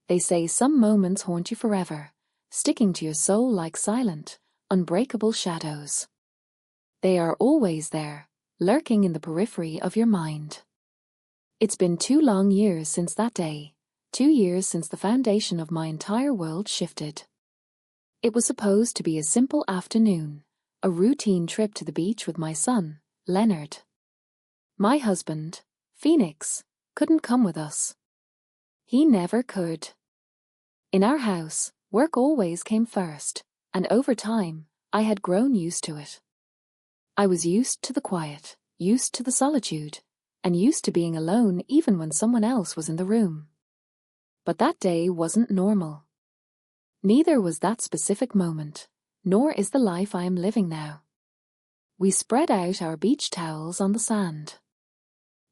They say some moments haunt you forever, sticking to your soul like silent, unbreakable shadows. They are always there, lurking in the periphery of your mind. It's been 2 long years since that day, 2 years since the foundation of my entire world shifted. It was supposed to be a simple afternoon, a routine trip to the beach with my son, Leonard. My husband, Phoenix, couldn't come with us. He never could. In our house, work always came first, and over time, I had grown used to it. I was used to the quiet, used to the solitude, and used to being alone even when someone else was in the room. But that day wasn't normal. Neither was that specific moment, nor is the life I am living now. We spread out our beach towels on the sand.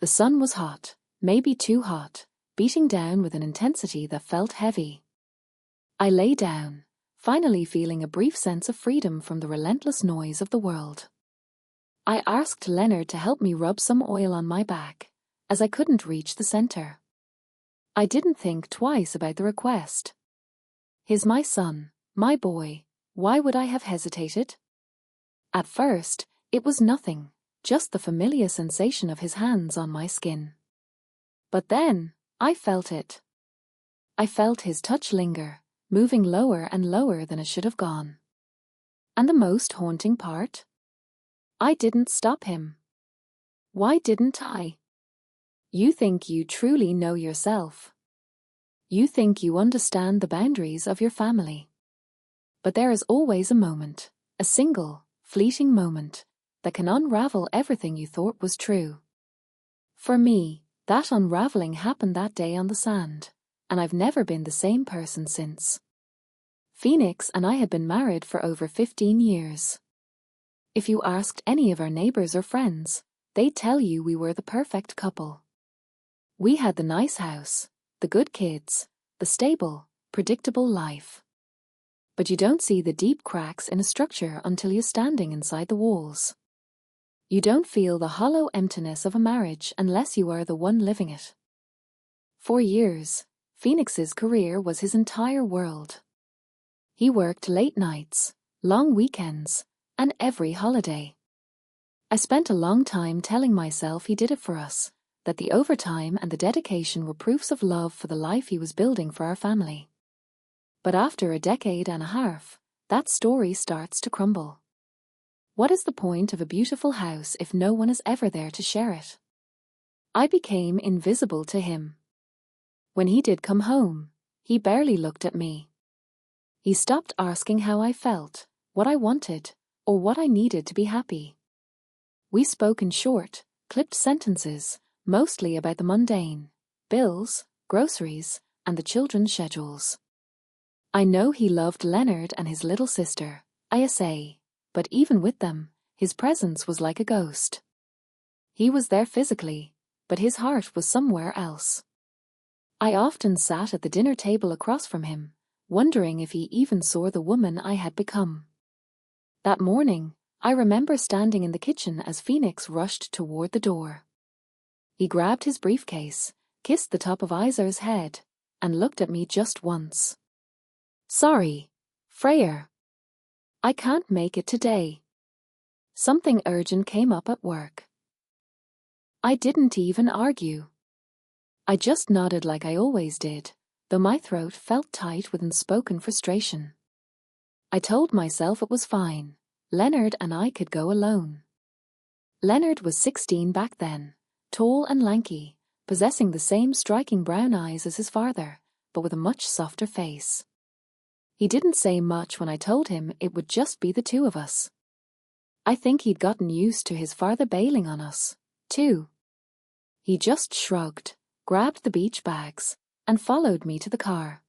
The sun was hot, maybe too hot, beating down with an intensity that felt heavy. I lay down, finally feeling a brief sense of freedom from the relentless noise of the world. I asked Leonard to help me rub some oil on my back, as I couldn't reach the center. I didn't think twice about the request. He's my son, my boy, why would I have hesitated? At first, it was nothing, just the familiar sensation of his hands on my skin. But then, I felt it. I felt his touch linger, moving lower and lower than it should have gone. And the most haunting part? I didn't stop him. Why didn't I? You think you truly know yourself. You think you understand the boundaries of your family. But there is always a moment, a single, fleeting moment, that can unravel everything you thought was true. For me, that unraveling happened that day on the sand, and I've never been the same person since. Phoenix and I had been married for over 15 years. If you asked any of our neighbors or friends, they'd tell you we were the perfect couple. We had the nice house, the good kids, the stable, predictable life. But you don't see the deep cracks in a structure until you're standing inside the walls. You don't feel the hollow emptiness of a marriage unless you are the one living it. For years, Phoenix's career was his entire world. He worked late nights, long weekends, and every holiday. I spent a long time telling myself he did it for us, that the overtime and the dedication were proofs of love for the life he was building for our family. But after a decade and a half, that story starts to crumble. What is the point of a beautiful house if no one is ever there to share it? I became invisible to him. When he did come home, he barely looked at me. He stopped asking how I felt, what I wanted, or what I needed to be happy. We spoke in short, clipped sentences, mostly about the mundane, bills, groceries, and the children's schedules. I know he loved Leonard and his little sister, Isa, but even with them, his presence was like a ghost. He was there physically, but his heart was somewhere else. I often sat at the dinner table across from him, wondering if he even saw the woman I had become. That morning, I remember standing in the kitchen as Phoenix rushed toward the door. He grabbed his briefcase, kissed the top of Isa's head, and looked at me just once. Sorry, Freya. I can't make it today. Something urgent came up at work. I didn't even argue. I just nodded like I always did, though my throat felt tight with unspoken frustration. I told myself it was fine. Leonard and I could go alone. Leonard was 16 back then, tall and lanky, possessing the same striking brown eyes as his father, but with a much softer face. He didn't say much when I told him it would just be the two of us. I think he'd gotten used to his father bailing on us, too. He just shrugged, grabbed the beach bags, and followed me to the car.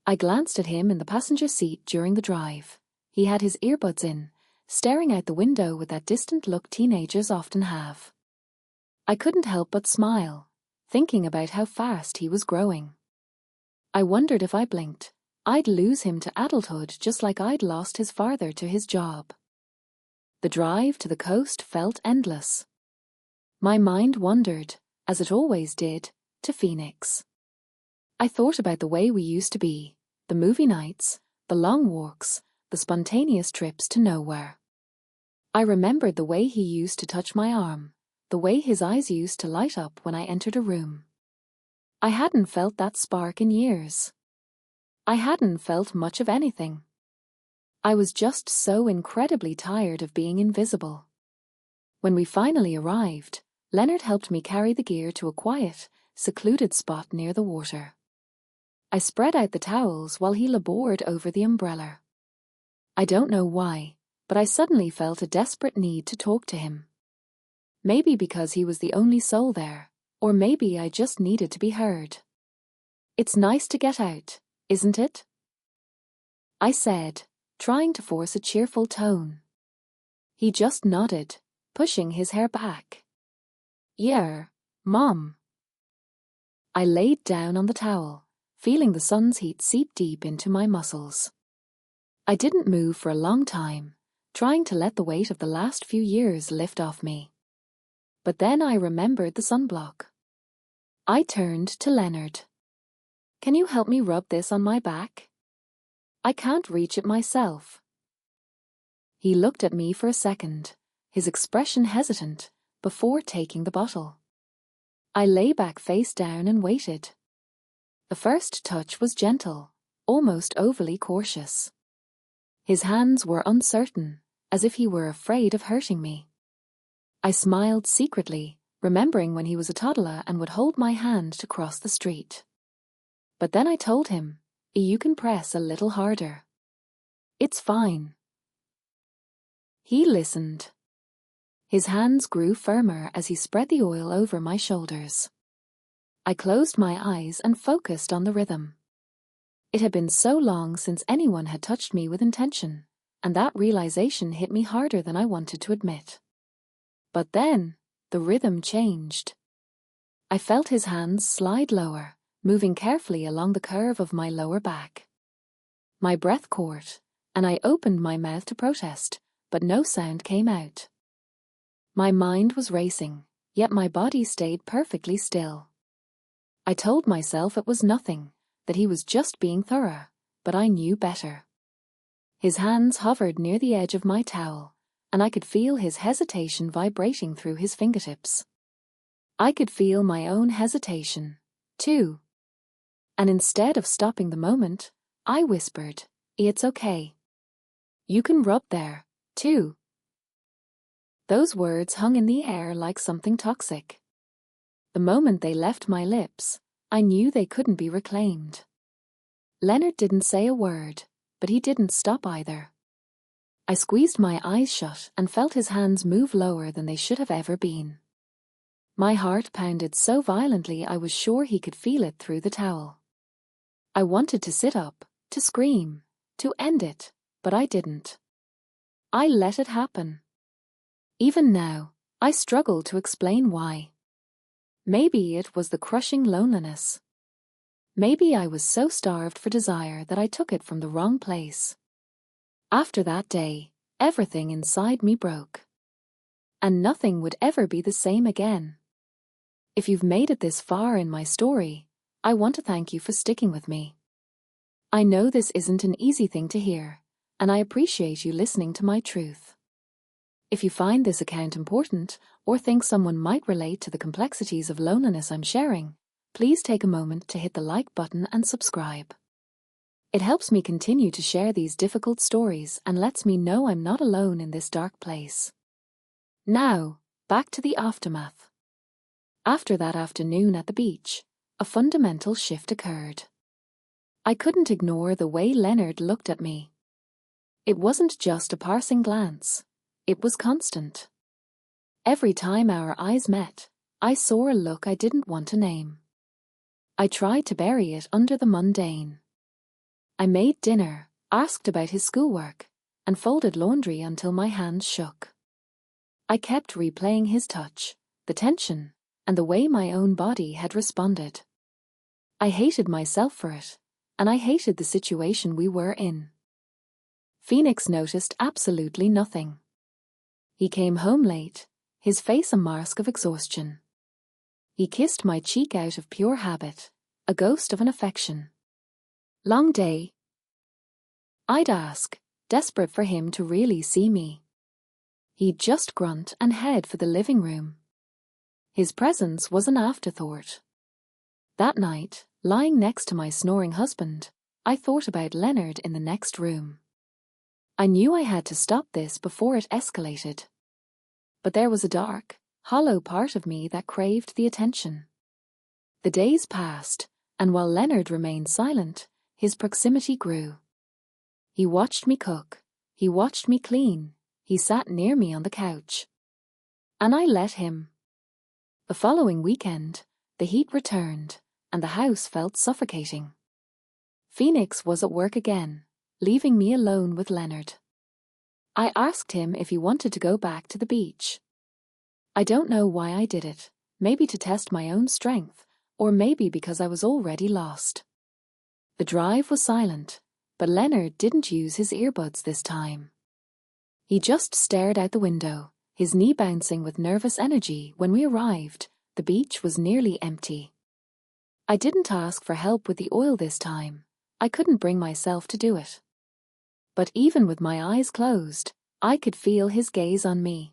I glanced at him in the passenger seat during the drive. He had his earbuds in, staring out the window with that distant look teenagers often have. I couldn't help but smile, thinking about how fast he was growing. I wondered if I blinked, I'd lose him to adulthood just like I'd lost his father to his job. The drive to the coast felt endless. My mind wandered, as it always did, to Phoenix. I thought about the way we used to be, the movie nights, the long walks, the spontaneous trips to nowhere. I remembered the way he used to touch my arm, the way his eyes used to light up when I entered a room. I hadn't felt that spark in years. I hadn't felt much of anything. I was just so incredibly tired of being invisible. When we finally arrived, Leonard helped me carry the gear to a quiet, secluded spot near the water. I spread out the towels while he labored over the umbrella. I don't know why, but I suddenly felt a desperate need to talk to him. Maybe because he was the only soul there, or maybe I just needed to be heard. "It's nice to get out, isn't it?" I said, trying to force a cheerful tone. He just nodded, pushing his hair back. "Yeah, Mom." I laid down on the towel, feeling the sun's heat seep deep into my muscles. I didn't move for a long time, trying to let the weight of the last few years lift off me. But then I remembered the sunblock. I turned to Leonard. "Can you help me rub this on my back? I can't reach it myself." He looked at me for a second, his expression hesitant, before taking the bottle. I lay back face down and waited. The first touch was gentle, almost overly cautious. His hands were uncertain, as if he were afraid of hurting me. I smiled secretly, remembering when he was a toddler and would hold my hand to cross the street. But then I told him, "You can press a little harder. It's fine." He listened. His hands grew firmer as he spread the oil over my shoulders. I closed my eyes and focused on the rhythm. It had been so long since anyone had touched me with intention, and that realization hit me harder than I wanted to admit. But then, the rhythm changed. I felt his hands slide lower, moving carefully along the curve of my lower back. My breath caught, and I opened my mouth to protest, but no sound came out. My mind was racing, yet my body stayed perfectly still. I told myself it was nothing, that he was just being thorough, but I knew better. His hands hovered near the edge of my towel, and I could feel his hesitation vibrating through his fingertips. I could feel my own hesitation, too. And instead of stopping the moment, I whispered, "It's okay. You can rub there, too." Those words hung in the air like something toxic. The moment they left my lips, I knew they couldn't be reclaimed. Leonard didn't say a word, but he didn't stop either. I squeezed my eyes shut and felt his hands move lower than they should have ever been. My heart pounded so violently I was sure he could feel it through the towel. I wanted to sit up, to scream, to end it, but I didn't. I let it happen. Even now, I struggle to explain why. Maybe it was the crushing loneliness. Maybe I was so starved for desire that I took it from the wrong place. After that day, everything inside me broke. And nothing would ever be the same again. If you've made it this far in my story, I want to thank you for sticking with me. I know this isn't an easy thing to hear, and I appreciate you listening to my truth. If you find this account important, or think someone might relate to the complexities of loneliness I'm sharing, please take a moment to hit the like button and subscribe. It helps me continue to share these difficult stories and lets me know I'm not alone in this dark place. Now, back to the aftermath. After that afternoon at the beach, a fundamental shift occurred. I couldn't ignore the way Leonard looked at me. It wasn't just a passing glance. It was constant. Every time our eyes met, I saw a look I didn't want to name. I tried to bury it under the mundane. I made dinner, asked about his schoolwork, and folded laundry until my hands shook. I kept replaying his touch, the tension, and the way my own body had responded. I hated myself for it, and I hated the situation we were in. Phoenix noticed absolutely nothing. He came home late, his face a mask of exhaustion. He kissed my cheek out of pure habit, a ghost of an affection. Long day? I'd ask, desperate for him to really see me. He'd just grunt and head for the living room. His presence was an afterthought. That night, lying next to my snoring husband, I thought about Leonard in the next room. I knew I had to stop this before it escalated. But there was a dark, hollow part of me that craved the attention. The days passed, and while Leonard remained silent, his proximity grew. He watched me cook, he watched me clean, he sat near me on the couch. And I let him. The following weekend, the heat returned, and the house felt suffocating. Phoenix was at work again, leaving me alone with Leonard. I asked him if he wanted to go back to the beach. I don't know why I did it, maybe to test my own strength, or maybe because I was already lost. The drive was silent, but Leonard didn't use his earbuds this time. He just stared out the window, his knee bouncing with nervous energy. When we arrived, the beach was nearly empty. I didn't ask for help with the oil this time. I couldn't bring myself to do it. But even with my eyes closed, I could feel his gaze on me.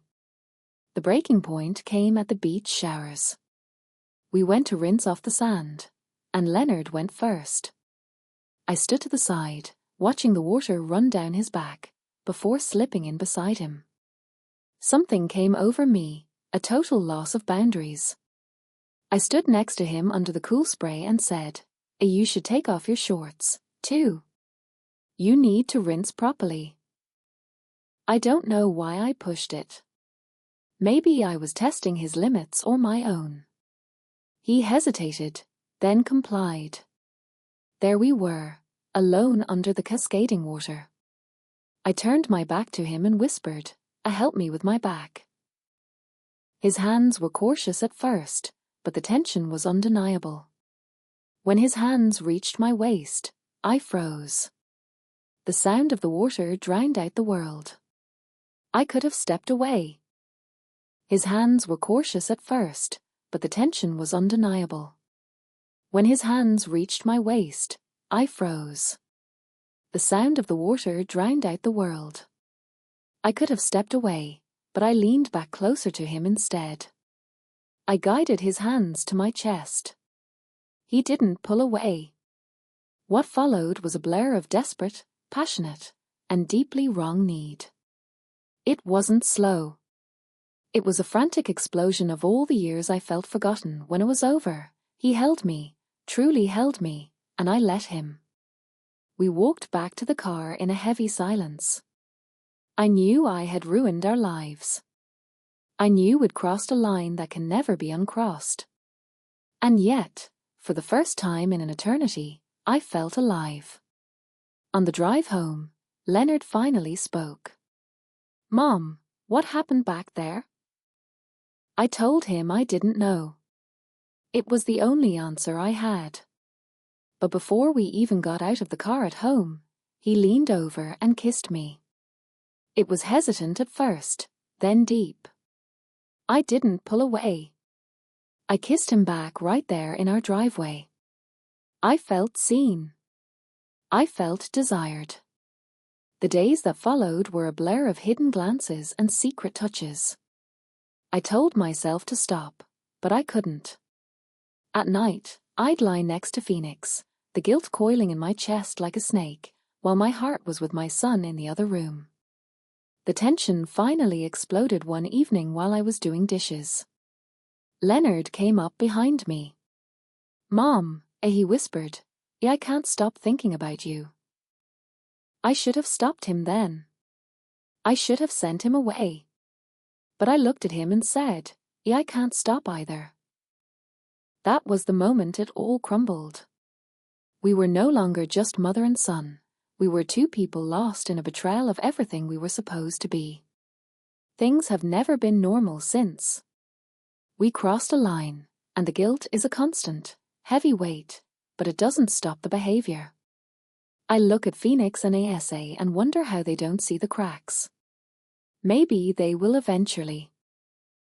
The breaking point came at the beach showers. We went to rinse off the sand, and Leonard went first. I stood to the side, watching the water run down his back, before slipping in beside him. Something came over me, a total loss of boundaries. I stood next to him under the cool spray and said, "You should take off your shorts, too. You need to rinse properly." I don't know why I pushed it. Maybe I was testing his limits or my own. He hesitated, then complied. There we were, alone under the cascading water. I turned my back to him and whispered, "Help me with my back." His hands were cautious at first, but the tension was undeniable. When his hands reached my waist, I froze. The sound of the water drowned out the world. I could have stepped away. His hands were cautious at first, but the tension was undeniable. When his hands reached my waist, I froze. The sound of the water drowned out the world. I could have stepped away, but I leaned back closer to him instead. I guided his hands to my chest. He didn't pull away. What followed was a blur of desperate, passionate, and deeply wrong need. It wasn't slow. It was a frantic explosion of all the years I felt forgotten. When it was over, he held me, truly held me, and I let him. We walked back to the car in a heavy silence. I knew I had ruined our lives. I knew we'd crossed a line that can never be uncrossed. And yet, for the first time in an eternity, I felt alive. On the drive home, Leonard finally spoke. "Mom, what happened back there?" I told him I didn't know. It was the only answer I had. But before we even got out of the car at home, he leaned over and kissed me. It was hesitant at first, then deep. I didn't pull away. I kissed him back right there in our driveway. I felt seen. I felt desired. The days that followed were a blur of hidden glances and secret touches. I told myself to stop, but I couldn't. At night, I'd lie next to Phoenix, the guilt coiling in my chest like a snake, while my heart was with my son in the other room. The tension finally exploded one evening while I was doing dishes. Leonard came up behind me. "Mom," he whispered, "I can't stop thinking about you." I should have stopped him then. I should have sent him away. But I looked at him and said, "I can't stop either." That was the moment it all crumbled. We were no longer just mother and son. We were two people lost in a betrayal of everything we were supposed to be. Things have never been normal since. We crossed a line, and the guilt is a constant, heavy weight, but it doesn't stop the behavior. I look at Phoenix and Asa and wonder how they don't see the cracks. Maybe they will eventually.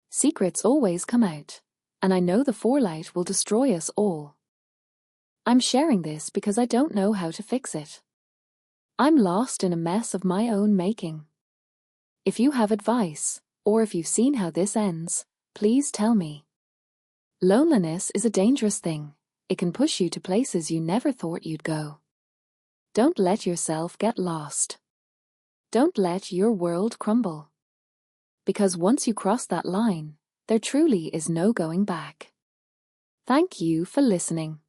Secrets always come out, and I know the fallout will destroy us all. I'm sharing this because I don't know how to fix it. I'm lost in a mess of my own making. If you have advice, or if you've seen how this ends, please tell me. Loneliness is a dangerous thing. It can push you to places you never thought you'd go. Don't let yourself get lost. Don't let your world crumble. Because once you cross that line, there truly is no going back. Thank you for listening.